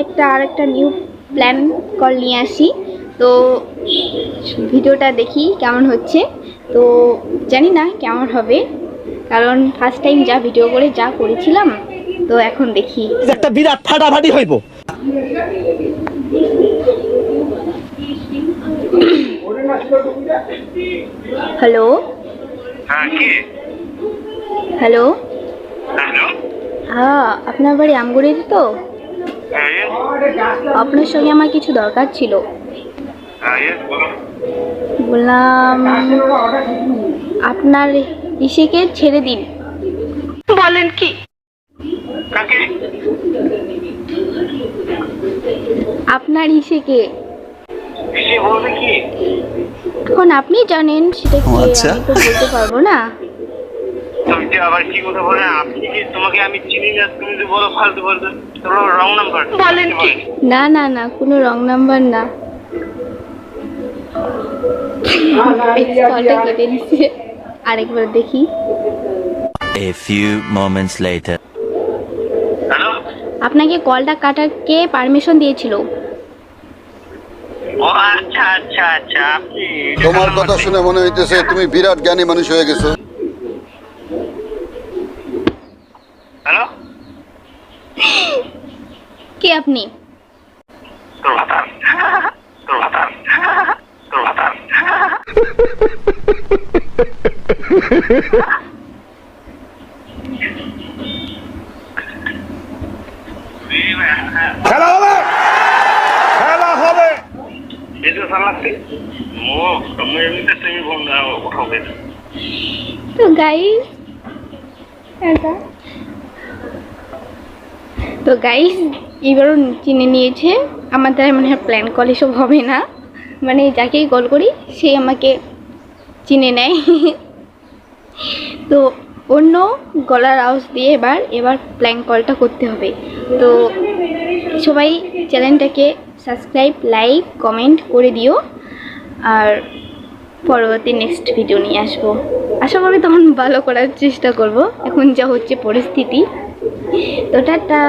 আজকে আরেকটা new plan call নিয়ে আসি। তো ভিডিওটা দেখি কেমন হচ্ছে। তো জানি না কেমন হবে, কারণ ফার্স্ট টাইম যা ভিডিও করে যা করেছিলাম। তো এখন দেখি একটা বিরাট ফাটাফাটি হইব। হ্যালো হ্যালো, হ্যাঁ আপনার বাড়ি আমগুড়িতে তো? আপনার সঙ্গে আমার কিছু দরকার ছিল। বললাম আপনার ইসেকে ছেড়ে দিন। বলেন কি? আপনার ইসেকে এখন আপনি জানেন সেটা কি, আমি তো বলতে পারবো না। তুমি যে আবার কি কথা বলে, আপনি কি, তোমাকে আমি চিনি না, তুমি যে বলো ফালতু বলতে, তোমার রং নাম্বার। বলেন কি? না না না, কোনো রং নাম্বার না। কলটা কেটে দিচ্ছে, আরেকবার দেখি। A few moments later. Hello, আপনাকে কলটা কাটার কে পারমিশন দিয়েছিল? ও আচ্ছা আচ্ছা আচ্ছা, আপনি তোমার কথা শুনে মনে হইতেছে তুমি বিরাট জ্ঞানী মানুষ হয়ে গেছো। হ্যালো, কে আপনি? তোর ভাতার, তোর ভাতার, তোর ভাতার। খেলা হবে, খেলা হবে। এটা সালাতে ও তুমি এমনিতে তুমি বন্ধ উঠাবে। তো গাইস, এবারও চিনে নিয়েছে। আমার দ্বারা মনে হয় প্ল্যান কল এসব হবে না, মানে যাকেই কল করি সে আমাকে চিনে নেয়। তো অন্য গলার আওয়াজ দিয়ে এবার প্ল্যান কলটা করতে হবে। তো সবাই চ্যানেলটাকে সাবস্ক্রাইব, লাইক, কমেন্ট করে দিও। আর পরবর্তী নেক্সট ভিডিও নিয়ে আসবো। আশা করি তখন ভালো করার চেষ্টা করব, এখন যা হচ্ছে পরিস্থিতি। তো টাটা।